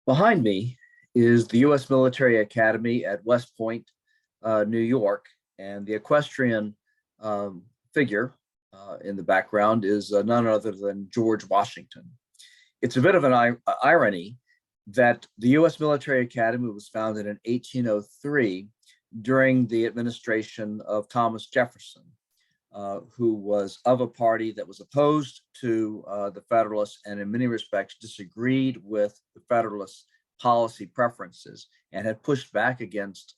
Behind me is the U.S. Military Academy at West Point, New York, and the equestrian um, figure in the background is none other than George Washington. It's a bit of an irony that the U.S. Military Academy was founded in 1803 during the administration of Thomas Jefferson, who was of a party that was opposed to the Federalists and in many respects disagreed with the Federalists' policy preferences and had pushed back against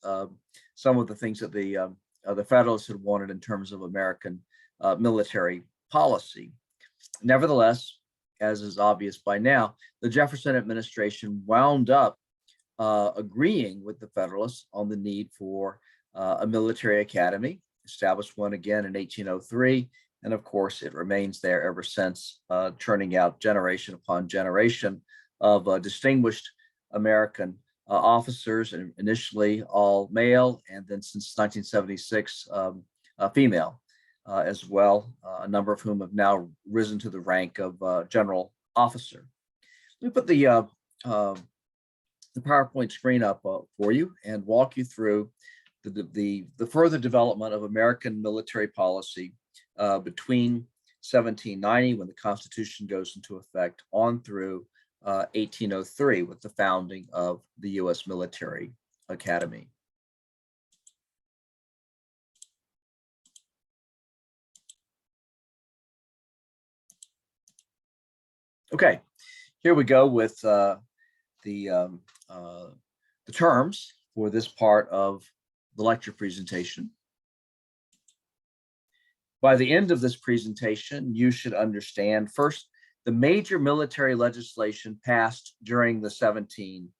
some of the things that the Federalists had wanted in terms of American military policy. Nevertheless, as is obvious by now, the Jefferson administration wound up agreeing with the Federalists on the need for a military academy, established one again in 1803. And of course, it remains there ever since, churning out generation upon generation of distinguished American officers, and initially all male, and then since 1976, female as well, a number of whom have now risen to the rank of general officer. Let me put the PowerPoint screen up for you and walk you through the further development of American military policy between 1790, when the Constitution goes into effect, on through 1803 with the founding of the U.S. Military Academy. Okay, here we go with the terms for this part of the lecture presentation. By the end of this presentation, you should understand first the major military legislation passed during the 1790s,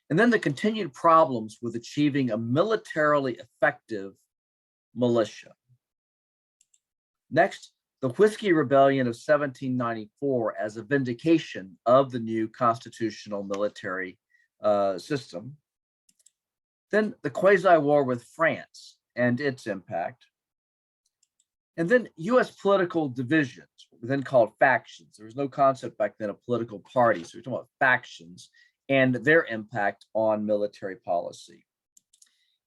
and then the continued problems with achieving a militarily effective militia. Next, the Whiskey Rebellion of 1794 as a vindication of the new constitutional military system. Then the quasi-war with France and its impact. And then U.S. political divisions, then called factions. There was no concept back then of political parties. So we're talking about factions and their impact on military policy.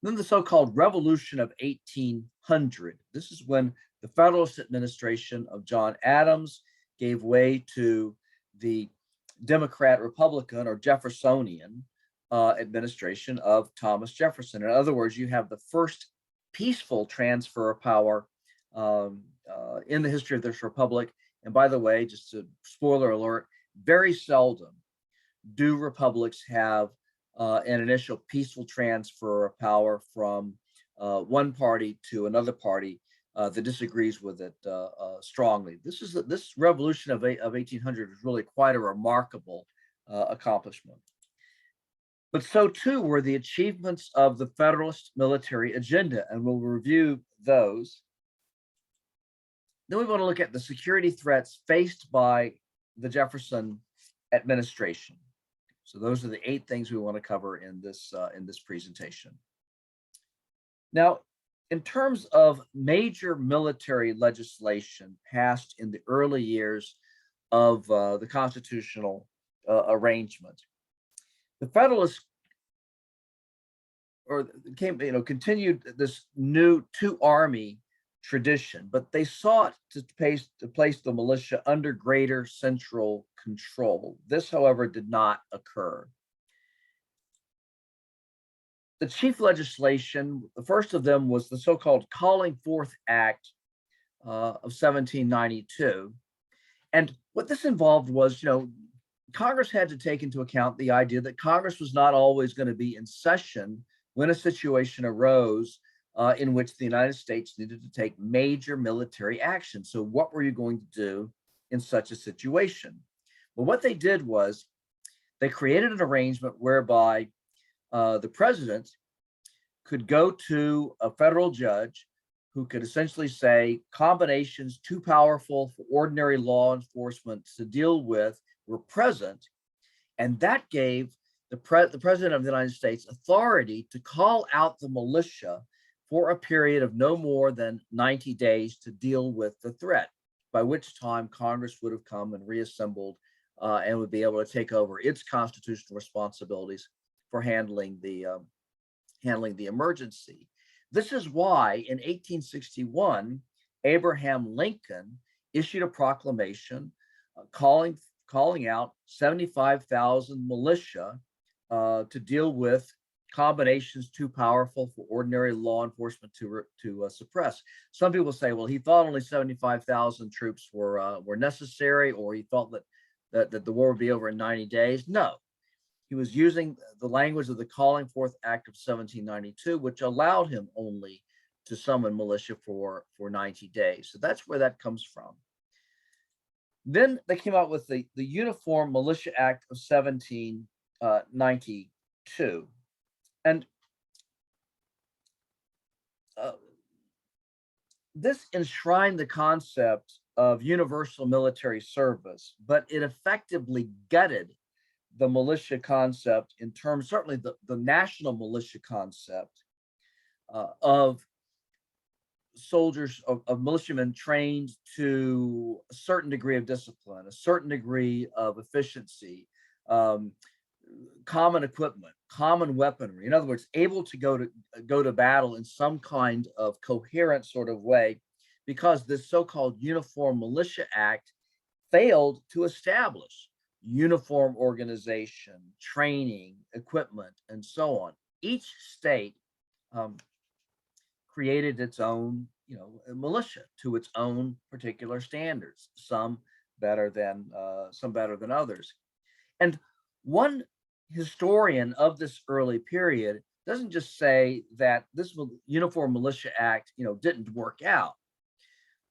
Then the so-called Revolution of 1800. This is when the Federalist administration of John Adams gave way to the Democrat-Republican or Jeffersonian administration of Thomas Jefferson. In other words, you have the first peaceful transfer of power in the history of this republic. And by the way, just a spoiler alert, very seldom do republics have an initial peaceful transfer of power from one party to another party that disagrees with it strongly. This revolution of 1800 is really quite a remarkable accomplishment. But so too were the achievements of the Federalist military agenda, and we'll review those. Then we want to look at the security threats faced by the Jefferson administration. So those are the 8 things we want to cover in this presentation. Now, in terms of major military legislation passed in the early years of the constitutional arrangement, the Federalists continued this new 2-army tradition, but they sought to place the militia under greater central control. This, however, did not occur. The chief legislation, the first of them, was the so-called Calling Forth Act of 1792. And what this involved was, Congress had to take into account the idea that Congress was not always going to be in session when a situation arose in which the United States needed to take major military action. So what were you going to do in such a situation? Well, what they did was they created an arrangement whereby the president could go to a federal judge who could essentially say combinations too powerful for ordinary law enforcement to deal with were present, and that gave the president of the United States authority to call out the militia for a period of no more than 90 days to deal with the threat, by which time Congress would have come and reassembled and would be able to take over its constitutional responsibilities for handling the emergency. This is why in 1861, Abraham Lincoln issued a proclamation calling out 75,000 militia to deal with combinations too powerful for ordinary law enforcement to suppress. Some people say, well, he thought only 75,000 troops were necessary, or he thought that the war would be over in 90 days. No, he was using the language of the Calling Forth Act of 1792, which allowed him only to summon militia for 90 days. So that's where that comes from. Then they came out with the Uniform Militia Act of 1792. And this enshrined the concept of universal military service, but it effectively gutted the militia concept in terms, certainly the national militia concept of soldiers, of militiamen trained to a certain degree of discipline, a certain degree of efficiency, common equipment, common weaponry. In other words, able to go to battle in some kind of coherent sort of way, because this so-called Uniform Militia Act failed to establish uniform organization, training, equipment, and so on. Each state created its own, militia to its own particular standards. Some better than others. And one historian of this early period doesn't just say that this Uniform Militia Act, didn't work out.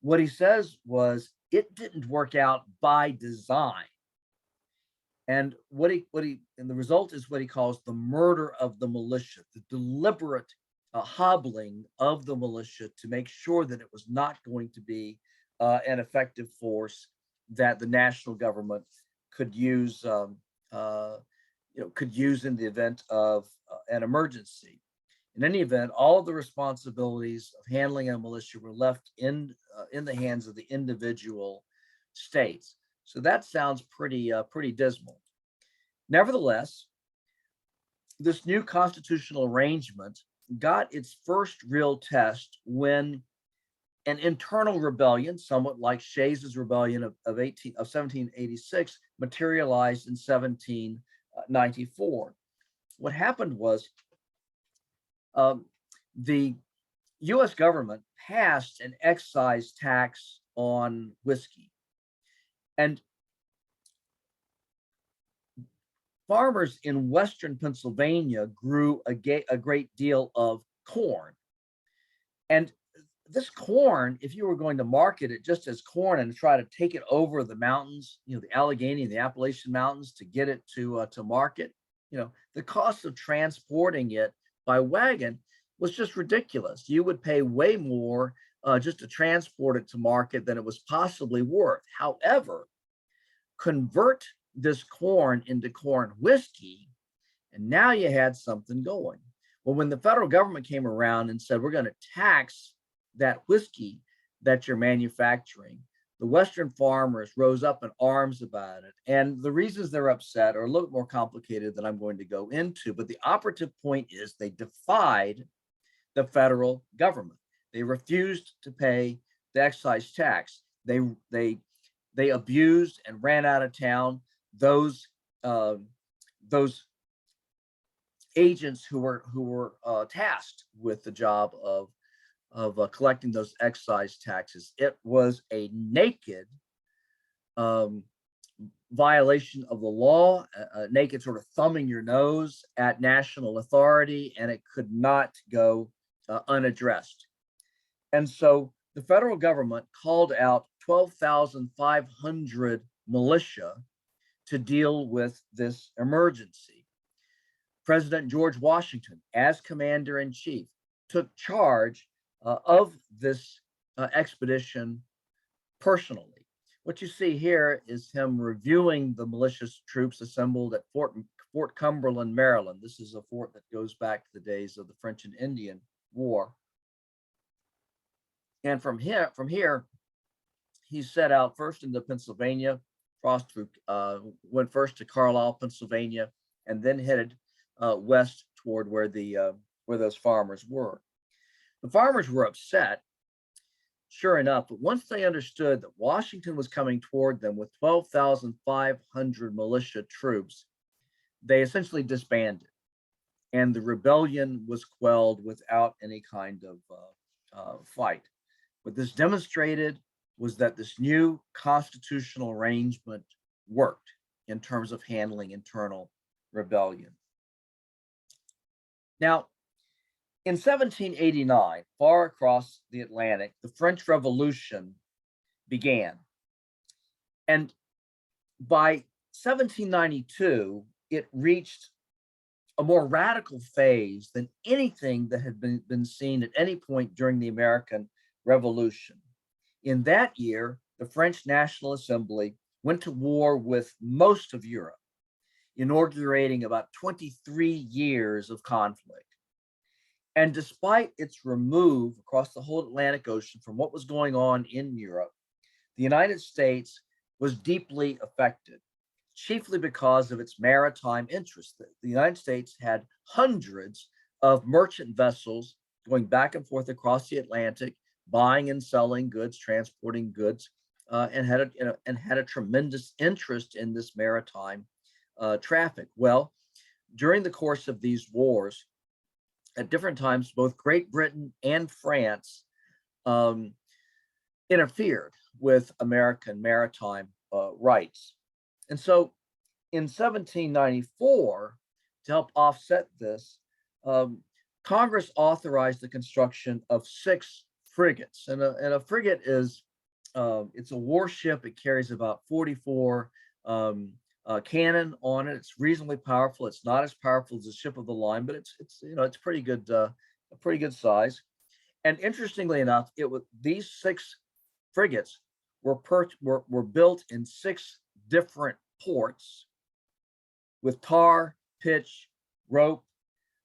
What he says was it didn't work out by design. And and the result is what he calls the murder of the militia, the deliberate hobbling of the militia to make sure that it was not going to be an effective force that the national government could use, in the event of an emergency. In any event, all of the responsibilities of handling a militia were left in the hands of the individual states. So that sounds pretty dismal. Nevertheless, this new constitutional arrangement got its first real test when an internal rebellion, somewhat like Shays's rebellion of 1786, materialized in 1794. What happened was the U.S. government passed an excise tax on whiskey, and farmers in Western Pennsylvania grew a great deal of corn. And this corn, if you were going to market it just as corn and try to take it over the mountains, the Allegheny and the Appalachian Mountains to get it to market, the cost of transporting it by wagon was just ridiculous. You would pay way more just to transport it to market than it was possibly worth. However, convert this corn into corn whiskey, and now you had something going. Well, when the federal government came around and said, we're going to tax that whiskey that you're manufacturing, the Western farmers rose up in arms about it. And the reasons they're upset are a little more complicated than I'm going to go into. But the operative point is they defied the federal government. They refused to pay the excise tax. They abused and ran out of town those agents who were tasked with the job of collecting those excise taxes. It was a naked violation of the law, a naked sort of thumbing your nose at national authority, and it could not go unaddressed. And so the federal government called out 12,500 militia to deal with this emergency. President George Washington, as commander-in-chief, took charge of this expedition personally. What you see here is him reviewing the militia troops assembled at Fort Cumberland, Maryland. This is a fort that goes back to the days of the French and Indian War. And from here, he set out first into Pennsylvania, crossed through, went first to Carlisle, Pennsylvania, and then headed west toward where those farmers were. The farmers were upset, sure enough, but once they understood that Washington was coming toward them with 12,500 militia troops, they essentially disbanded, and the rebellion was quelled without any kind of fight. What this demonstrated was that this new constitutional arrangement worked in terms of handling internal rebellion. Now, in 1789, far across the Atlantic, the French Revolution began. And by 1792, it reached a more radical phase than anything that had been seen at any point during the American Revolution. In that year, the French National Assembly went to war with most of Europe, inaugurating about 23 years of conflict. And despite its remove across the whole Atlantic Ocean from what was going on in Europe, the United States was deeply affected, chiefly because of its maritime interests. The United States had hundreds of merchant vessels going back and forth across the Atlantic, buying and selling goods, transporting goods, and had a tremendous interest in this maritime traffic. Well, during the course of these wars, at different times, both Great Britain and France interfered with American maritime rights. And so in 1794, to help offset this, Congress authorized the construction of 6 frigates. And a frigate is, it's a warship. It carries about 44 cannon on it. It's reasonably powerful. It's not as powerful as a ship of the line, but it's pretty good, a pretty good size. And interestingly enough, these 6 frigates were built in 6 different ports with tar, pitch, rope,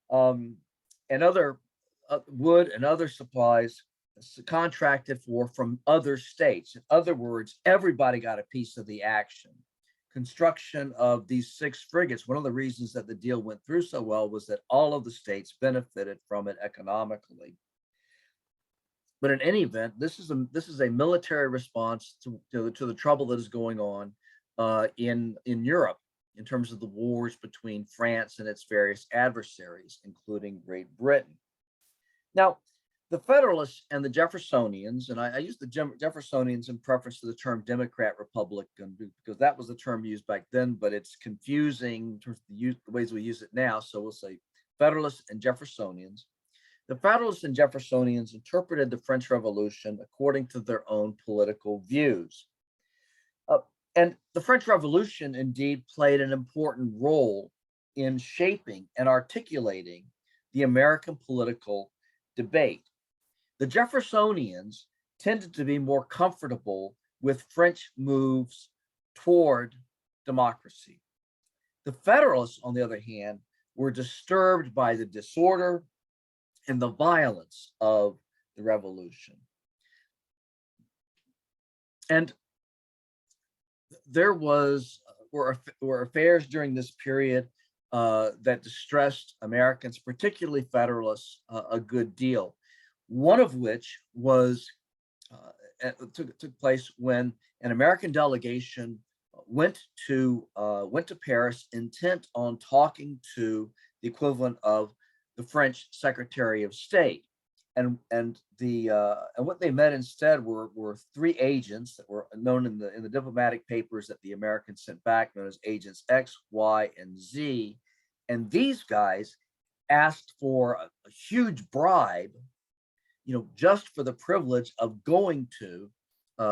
and other wood and other supplies contracted for from other states. In other words, everybody got a piece of the action. Construction of these 6 frigates, one of the reasons that the deal went through so well was that all of the states benefited from it economically. But in any event, this is a military response to the trouble that is going on in Europe in terms of the wars between France and its various adversaries, including Great Britain. Now, the Federalists and the Jeffersonians, and I use the Jeffersonians in preference to the term Democrat Republican because that was the term used back then, but it's confusing in terms of the ways we use it now. So we'll say Federalists and Jeffersonians. The Federalists and Jeffersonians interpreted the French Revolution according to their own political views. And the French Revolution indeed played an important role in shaping and articulating the American political debate. The Jeffersonians tended to be more comfortable with French moves toward democracy. The Federalists, on the other hand, were disturbed by the disorder and the violence of the revolution. And there were affairs during this period that distressed Americans, particularly Federalists, a good deal. One of which was took place when an American delegation went to Paris, intent on talking to the equivalent of the French Secretary of State, and what they met instead were 3 agents that were known in the diplomatic papers that the Americans sent back, known as Agents X, Y, and Z, and these guys asked for a huge bribe, just for the privilege of going to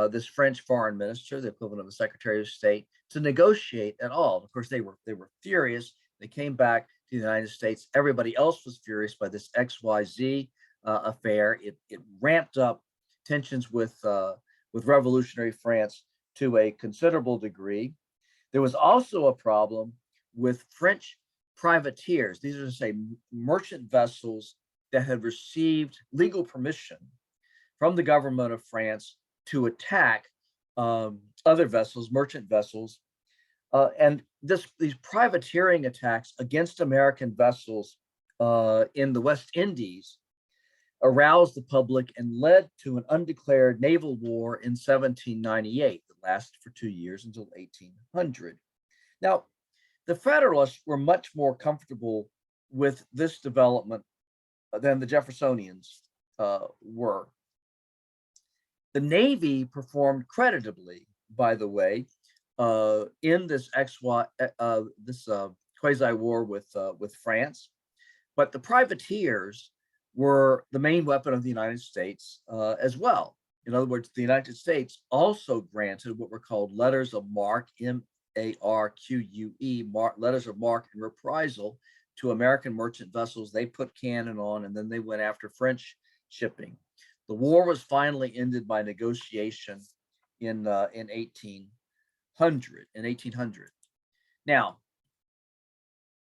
this French foreign minister, the equivalent of the Secretary of State, to negotiate at all. Of course, they were furious. They came back to the United States. Everybody else was furious by this XYZ affair. It ramped up tensions with revolutionary France to a considerable degree. There was also a problem with French privateers. These are to say merchant vessels that had received legal permission from the government of France to attack other vessels, merchant vessels, and these privateering attacks against American vessels in the West Indies aroused the public and led to an undeclared naval war in 1798 that lasted for 2 years until 1800. Now, the Federalists were much more comfortable with this development than the Jeffersonians were. The Navy performed creditably, by the way, in this quasi-war with France, but the privateers were the main weapon of the United States as well. In other words, the United States also granted what were called letters of marque, M-A-R-Q-U-E, letters of marque and reprisal to American merchant vessels. They put cannon on, and then they went after French shipping. The war was finally ended by negotiation in 1800. Now,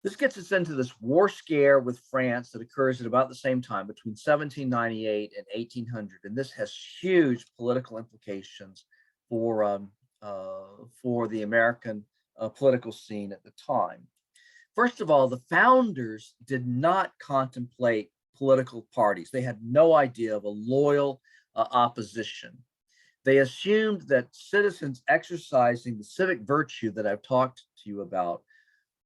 this gets us into this war scare with France that occurs at about the same time between 1798 and 1800, and this has huge political implications for the American political scene at the time. First of all, the founders did not contemplate political parties. They had no idea of a loyal opposition. They assumed that citizens exercising the civic virtue that I've talked to you about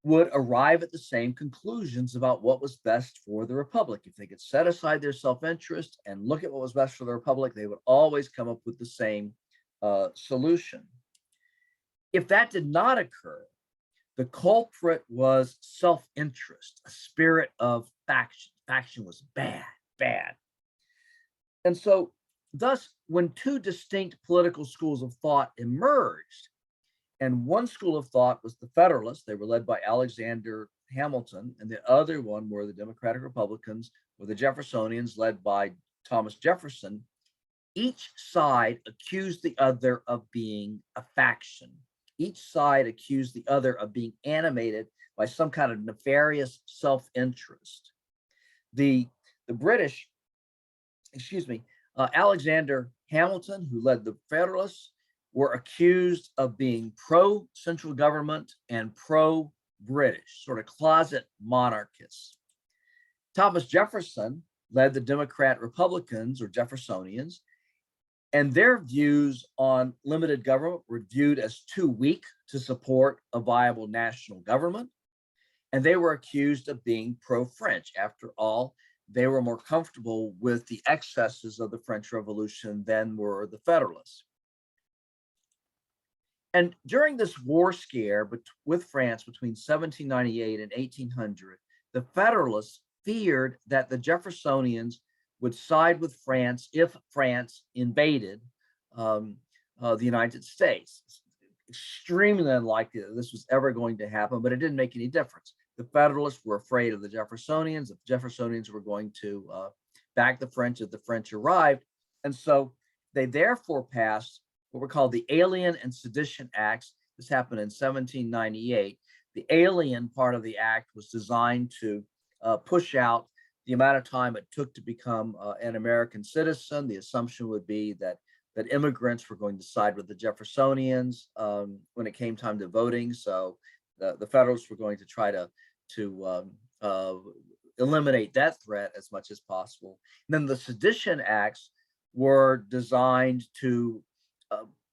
would arrive at the same conclusions about what was best for the Republic. If they could set aside their self-interest and look at what was best for the Republic, they would always come up with the same solution. If that did not occur, the culprit was self-interest, a spirit of faction. Faction was bad, bad. And so, thus, when two distinct political schools of thought emerged, and one school of thought was the Federalists, they were led by Alexander Hamilton, and the other one were the Democratic Republicans, or the Jeffersonians, led by Thomas Jefferson. Each side accused the other of being a faction. Each side accused the other of being animated by some kind of nefarious self-interest. The British, Alexander Hamilton, who led the Federalists, were accused of being pro-central government and pro-British, sort of closet monarchists. Thomas Jefferson led the Democrat Republicans, or Jeffersonians, and their views on limited government were viewed as too weak to support a viable national government, and they were accused of being pro-French. After all, they were more comfortable with the excesses of the French Revolution than were the Federalists. And during this war scare with France between 1798 and 1800, the Federalists feared that the Jeffersonians would side with France if France invaded the United States. It's extremely unlikely that this was ever going to happen, but it didn't make any difference. The Federalists were afraid of the Jeffersonians. The Jeffersonians were going to back the French if the French arrived. And so they therefore passed what were called the Alien and Sedition Acts. This happened in 1798. The alien part of the act was designed to push out the amount of time it took to become an American citizen. The assumption would be that immigrants were going to side with the Jeffersonians when it came time to voting. So the Federalists were going to try to eliminate that threat as much as possible. And then the Sedition Acts were designed to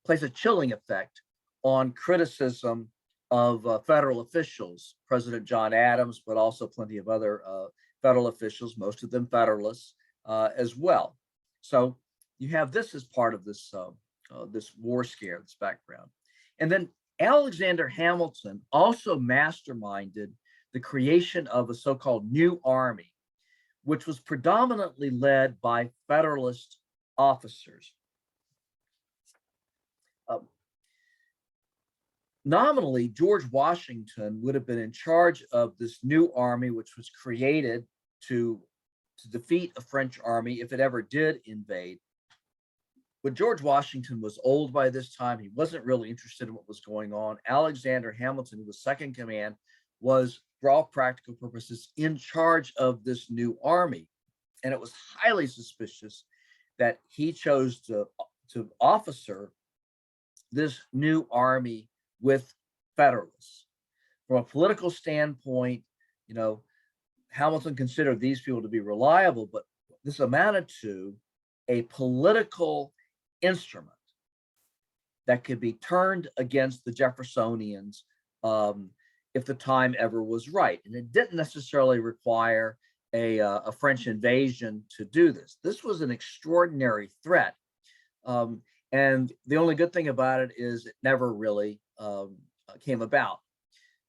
place a chilling effect on criticism of federal officials, President John Adams, but also plenty of other federal officials, most of them Federalists as well. So you have this as part of this this war scare, this background. And then Alexander Hamilton also masterminded the creation of a so-called new army, which was predominantly led by Federalist officers. Nominally, George Washington would have been in charge of this new army, which was created to defeat a French army if it ever did invade. But George Washington was old by this time. He wasn't really interested in what was going on. Alexander Hamilton, who was second in command, was, for all practical purposes, in charge of this new army. And it was highly suspicious that he chose to officer this new army with Federalists. From a political standpoint, you know, Hamilton considered these people to be reliable, but this amounted to a political instrument that could be turned against the Jeffersonians if the time ever was right. And it didn't necessarily require a French invasion to do this. This was an extraordinary threat. And the only good thing about it is it never really came about.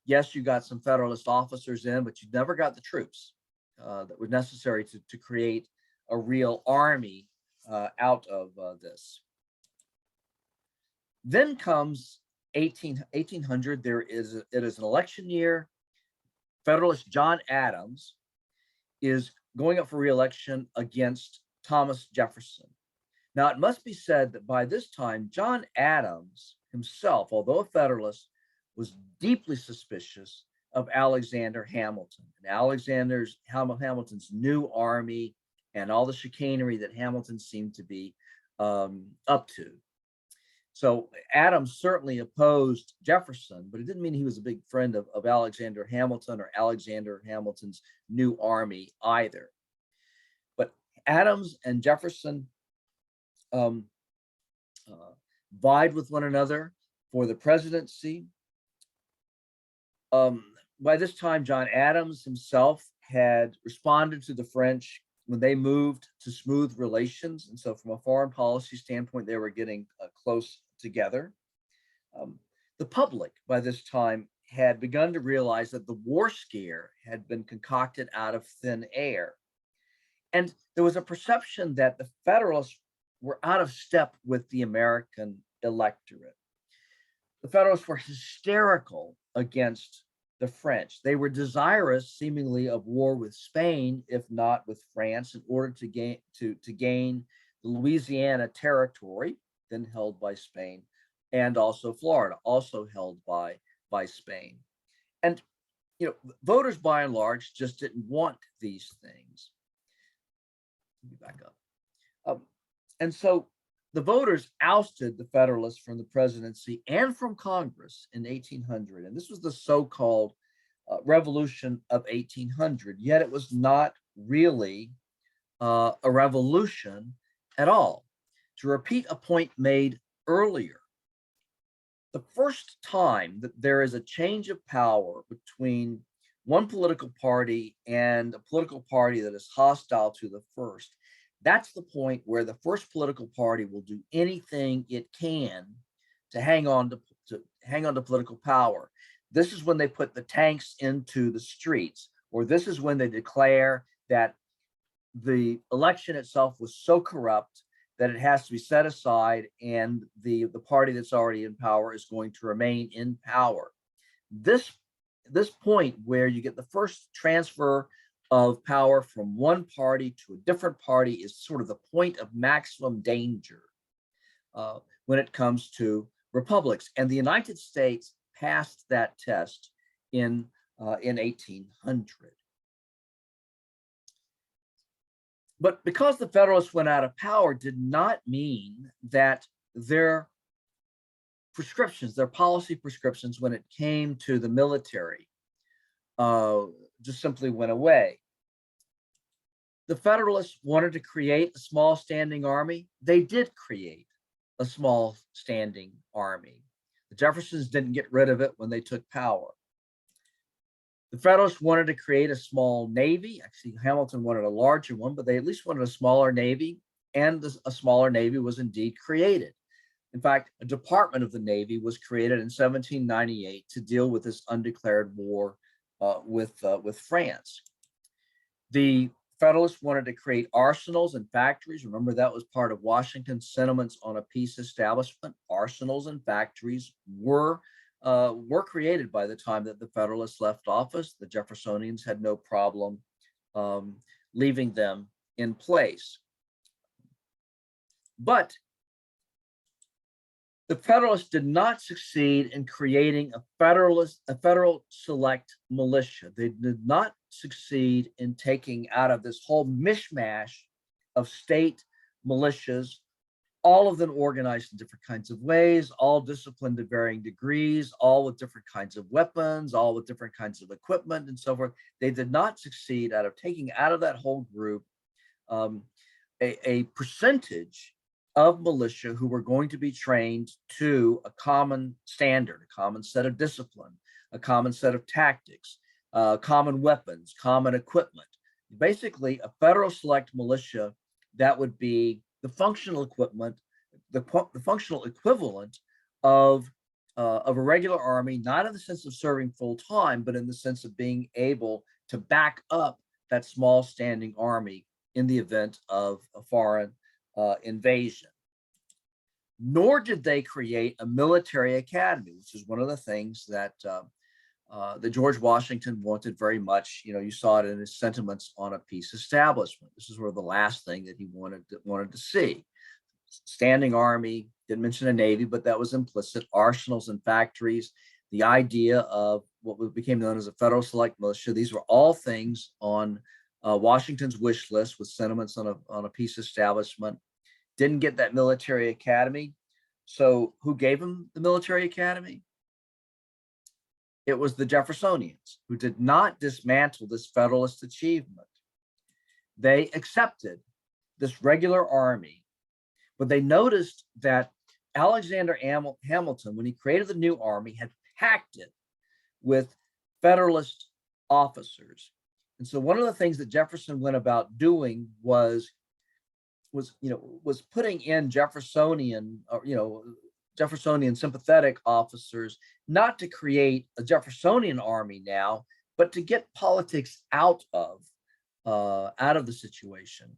Yes, you got some Federalist officers in, but you never got the troops that were necessary to create a real army out of this. Then comes 1800. It is an election year. Federalist John Adams is going up for re-election against Thomas Jefferson. Now, it must be said that by this time, John Adams himself, although a Federalist, was deeply suspicious of Alexander Hamilton and Hamilton's new army and all the chicanery that Hamilton seemed to be up to. So Adams certainly opposed Jefferson, but it didn't mean he was a big friend of Alexander Hamilton or Alexander Hamilton's new army either. But Adams and Jefferson vied with one another for the presidency. By this time, John Adams himself had responded to the French when they moved to smooth relations. And so from a foreign policy standpoint, they were getting close together. The public by this time had begun to realize that the war scare had been concocted out of thin air. And there was a perception that the Federalists were out of step with the American electorate. The Federalists were hysterical against the French. They were desirous, seemingly, of war with Spain, if not with France, in order to gain the Louisiana territory, then held by Spain, and also Florida, also held by Spain. And voters by and large just didn't want these things. Let me back up. And so the voters ousted the Federalists from the presidency and from Congress in 1800. And this was the so-called Revolution of 1800. Yet it was not really a revolution at all. To repeat a point made earlier, the first time that there is a change of power between one political party and a political party that is hostile to the first, that's the point where the first political party will do anything it can to hang on to political power. This is when they put the tanks into the streets, or this is when they declare that the election itself was so corrupt that it has to be set aside, and the party that's already in power is going to remain in power. This point where you get the first transfer of power from one party to a different party is sort of the point of maximum danger when it comes to republics. And the United States passed that test in 1800. But because the Federalists went out of power did not mean that their prescriptions, their policy prescriptions when it came to the military, just simply went away. The Federalists wanted to create a small standing army. They did create a small standing army. The Jeffersons didn't get rid of it when they took power. The Federalists wanted to create a small navy. Actually, Hamilton wanted a larger one, but they at least wanted a smaller navy, and a smaller navy was indeed created. In fact, a department of the Navy was created in 1798 to deal with this undeclared war with France. The Federalists wanted to create arsenals and factories. Remember, that was part of Washington's sentiments on a peace establishment. Arsenals and factories were created by the time that the Federalists left office. The Jeffersonians had no problem leaving them in place. But the Federalists did not succeed in creating a federal select militia. They did not succeed in taking out of this whole mishmash of state militias all of them organized in different kinds of ways, all disciplined to varying degrees, all with different kinds of weapons, all with different kinds of equipment and so forth. They did not succeed out of taking out of that whole group um, a percentage of militia who were going to be trained to a common standard, a common set of discipline, a common set of tactics, common weapons, common equipment. Basically, a federal select militia that would be the functional equipment, the functional equivalent of a regular army, not in the sense of serving full time, but in the sense of being able to back up that small standing army in the event of a foreign invasion. Nor did they create a military academy, which is one of the things that George Washington wanted very much. You saw it in his sentiments on a peace establishment. This is sort of the last thing that he wanted to see. Standing army, didn't mention a navy, but that was implicit. Arsenals and factories, the idea of what became known as a federal select militia. These were all things on Washington's wish list with sentiments on a peace establishment. Didn't get that military academy. So who gave him the military academy? It was the Jeffersonians, who did not dismantle this Federalist achievement. They accepted this regular army, but they noticed that Alexander Hamilton, when he created the new army, had packed it with Federalist officers. And so one of the things that Jefferson went about doing was putting in Jeffersonian sympathetic officers, not to create a Jeffersonian army now, but to get politics out of the situation.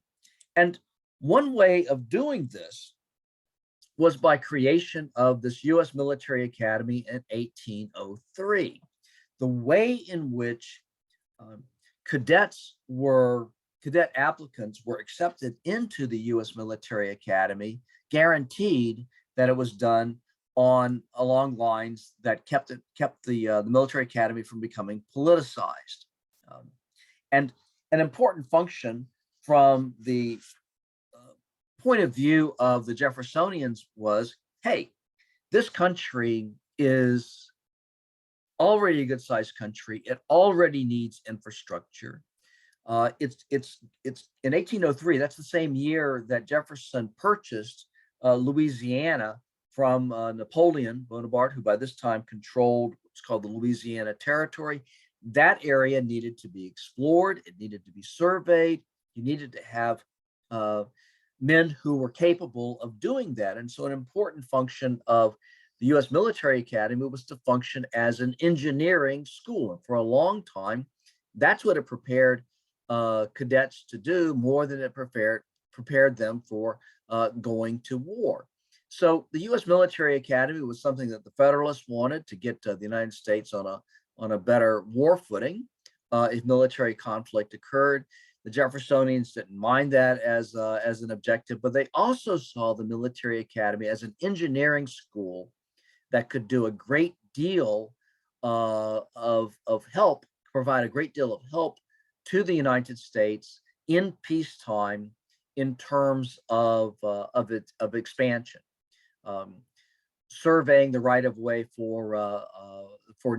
And one way of doing this was by creation of this U.S. Military Academy in 1803. The way in which cadet applicants were accepted into the U.S. Military Academy guaranteed that it was done along lines that kept the military academy from becoming politicized. And an important function from the point of view of the Jeffersonians was, hey, this country is already a good-sized country. It already needs infrastructure. It's in 1803. That's the same year that Jefferson purchased Louisiana from Napoleon Bonaparte, who by this time controlled what's called the Louisiana Territory. That area needed to be explored. It needed to be surveyed. You needed to have men who were capable of doing that. And so an important function of the U.S. Military Academy was to function as an engineering school. And for a long time, that's what it prepared cadets to do more than it prepared them for going to war. So the U.S. Military Academy was something that the Federalists wanted to get the United States on a better war footing if military conflict occurred. The Jeffersonians didn't mind that as an objective, but they also saw the Military Academy as an engineering school that could do a great deal of help, provide a great deal of help to the United States in peacetime in terms of expansion, surveying the right of way for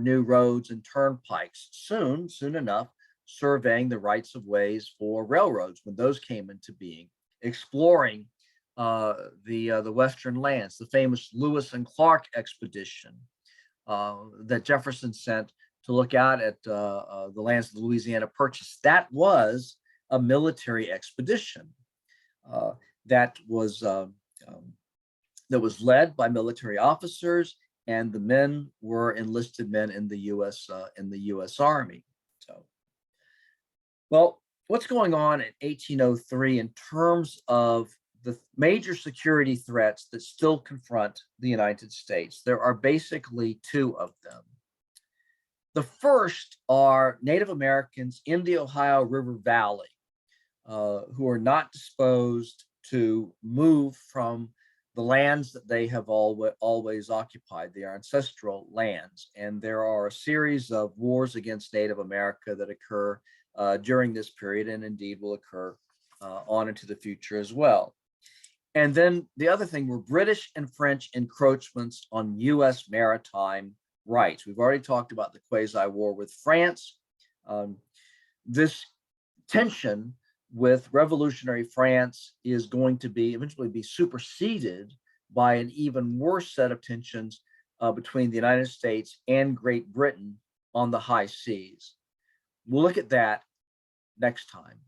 new roads and turnpikes. Soon enough, surveying the rights of ways for railroads when those came into being, exploring the Western lands, the famous Lewis and Clark expedition that Jefferson sent to look out at the lands of Louisiana Purchase. That was a military expedition that was led by military officers, and the men were enlisted men in the U.S. Army. So, well, what's going on in 1803 in terms of the major security threats that still confront the United States? There are basically two of them. The first are Native Americans in the Ohio River Valley who are not disposed to move from the lands that they have always occupied, their ancestral lands. And there are a series of wars against Native America that occur during this period, and indeed will occur on into the future as well. And then the other thing were British and French encroachments on US maritime rights. We've already talked about the quasi-war with France. This tension with revolutionary France is going to eventually be superseded by an even worse set of tensions between the United States and Great Britain on the high seas. We'll look at that next time.